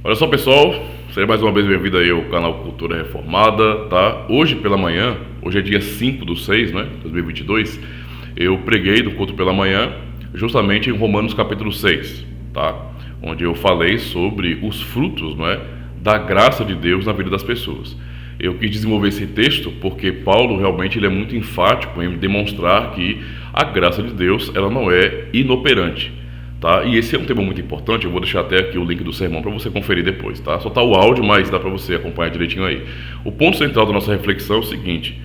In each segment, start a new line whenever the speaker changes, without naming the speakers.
Olha só, pessoal, seja mais uma vez bem-vindo aí ao canal Cultura Reformada, tá? Hoje pela manhã, hoje é dia 5/6, né, 2022, eu preguei do culto pela manhã, justamente em Romanos capítulo 6, tá? Onde eu falei sobre os frutos, não é, da graça de Deus na vida das pessoas. Eu quis desenvolver esse texto porque Paulo realmente ele é muito enfático em demonstrar que a graça de Deus ela não é inoperante. Tá? E esse é um tema muito importante, eu vou deixar até aqui o link do sermão para você conferir depois, tá? Só tá o áudio, mas dá para você acompanhar direitinho aí. O ponto central da nossa reflexão é o seguinte,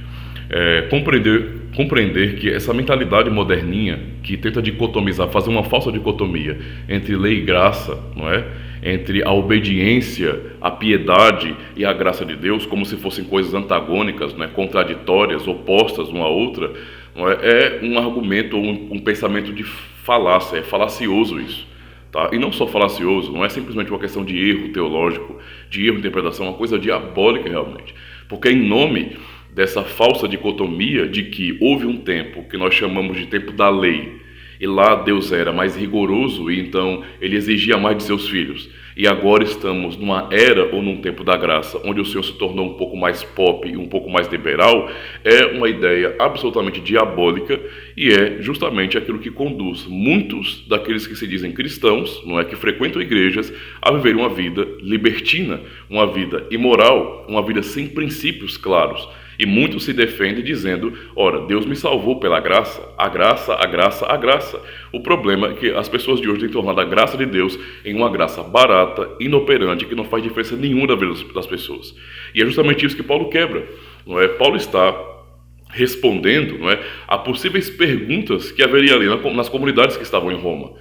compreender que essa mentalidade moderninha que tenta dicotomizar, fazer uma falsa dicotomia entre lei e graça, não é? Entre a obediência, a piedade e a graça de Deus, como se fossem coisas antagônicas, né? Contraditórias, opostas uma à outra, não é? É um argumento ou um pensamento de falácia, é falacioso isso, tá? E não só falacioso, não é simplesmente uma questão de erro teológico, de erro de interpretação, é uma coisa diabólica realmente, porque em nome dessa falsa dicotomia de que houve um tempo que nós chamamos de tempo da lei, e lá Deus era mais rigoroso e então ele exigia mais de seus filhos, e agora estamos numa era ou num tempo da graça, onde o Senhor se tornou um pouco mais pop e um pouco mais liberal, é uma ideia absolutamente diabólica e é justamente aquilo que conduz muitos daqueles que se dizem cristãos, não é, que frequentam igrejas, a viver uma vida libertina, uma vida imoral, uma vida sem princípios claros. E muitos se defendem dizendo, ora, Deus me salvou pela graça, a graça, a graça, a graça. O problema é que as pessoas de hoje têm tornado a graça de Deus em uma graça barata, inoperante, que não faz diferença nenhuma na vida das pessoas. E é justamente isso que Paulo quebra, não é? Paulo está respondendo, não é, a possíveis perguntas que haveria ali nas comunidades que estavam em Roma.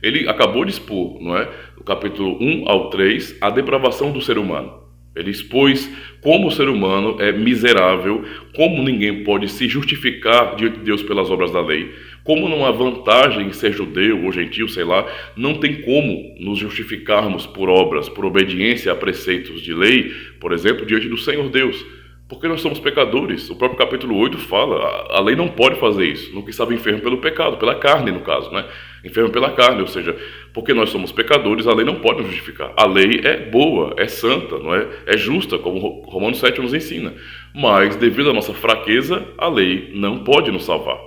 Ele acabou de expor, não é, do capítulo 1 ao 3, a depravação do ser humano. Ele expôs como o ser humano é miserável, como ninguém pode se justificar diante de Deus pelas obras da lei, como não há vantagem em ser judeu ou gentil, sei lá, não tem como nos justificarmos por obras, por obediência a preceitos de lei, por exemplo, diante do Senhor Deus. Porque nós somos pecadores. O próprio capítulo 8 fala, a lei não pode fazer isso, no que estava enfermo pelo pecado, pela carne no caso, né? Enfermo pela carne, ou seja, porque nós somos pecadores, a lei não pode nos justificar. A lei é boa, é santa, não é? É justa, como Romanos 7 nos ensina. Mas, devido à nossa fraqueza, a lei não pode nos salvar,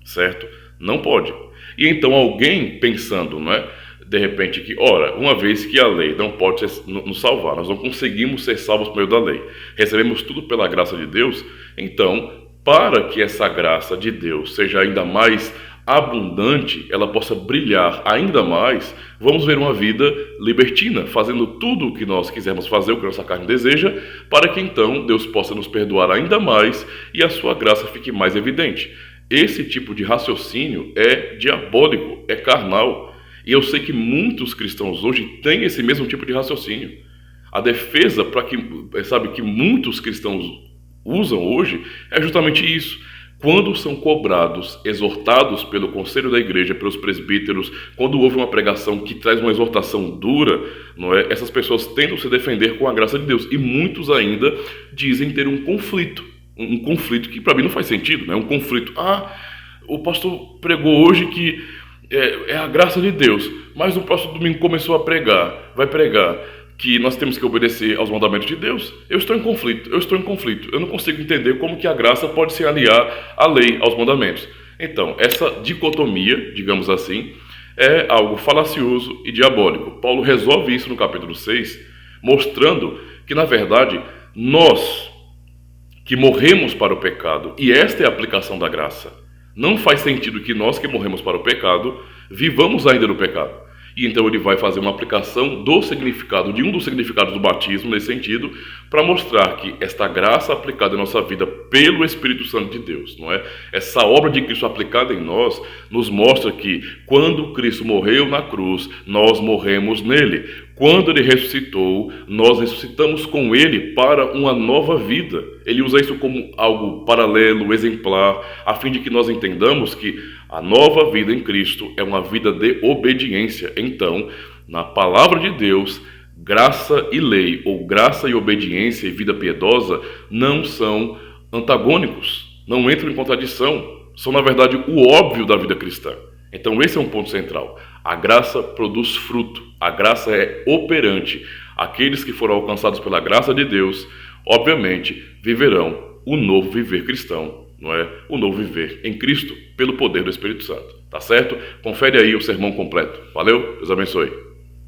certo? Não pode. E então alguém pensando, não é? De repente que, ora, uma vez que a lei não pode nos salvar, nós não conseguimos ser salvos por meio da lei, recebemos tudo pela graça de Deus, então, para que essa graça de Deus seja ainda mais abundante, ela possa brilhar ainda mais, vamos ver uma vida libertina, fazendo tudo o que nós quisermos fazer, o que nossa carne deseja, para que então Deus possa nos perdoar ainda mais e a sua graça fique mais evidente. Esse tipo de raciocínio é diabólico, é carnal. E eu sei que muitos cristãos hoje têm esse mesmo tipo de raciocínio. A defesa para que muitos cristãos usam hoje é justamente isso. Quando são cobrados, exortados pelo conselho da igreja, pelos presbíteros, quando houve uma pregação que traz uma exortação dura, não é? Essas pessoas tentam se defender com a graça de Deus. E muitos ainda dizem ter um conflito que para mim não faz sentido, né? Um conflito. O pastor pregou hoje que é a graça de Deus, mas no próximo domingo vai pregar que nós temos que obedecer aos mandamentos de Deus. Eu estou em conflito, eu não consigo entender como que a graça pode se aliar à lei, aos mandamentos. Então, essa dicotomia, digamos assim, é algo falacioso e diabólico. Paulo resolve isso no capítulo 6, mostrando que, na verdade, nós que morremos para o pecado, e esta é a aplicação da graça, não faz sentido que nós que morremos para o pecado vivamos ainda no pecado. E então ele vai fazer uma aplicação do significado, de um dos significados do batismo nesse sentido, para mostrar que esta graça aplicada em nossa vida pelo Espírito Santo de Deus, não é? Essa obra de Cristo aplicada em nós nos mostra que quando Cristo morreu na cruz, nós morremos nele. Quando ele ressuscitou, nós ressuscitamos com ele para uma nova vida. Ele usa isso como algo paralelo, exemplar, a fim de que nós entendamos que a nova vida em Cristo é uma vida de obediência. Então, na palavra de Deus, graça e lei, ou graça e obediência e vida piedosa, não são antagônicos, não entram em contradição, são na verdade o óbvio da vida cristã. Então esse é um ponto central. A graça produz fruto, a graça é operante, Aqueles que foram alcançados pela graça de Deus, obviamente, viverão o novo viver cristão, não é? O novo viver em Cristo pelo poder do Espírito Santo. Tá certo? Confere aí o sermão completo. Valeu? Deus abençoe.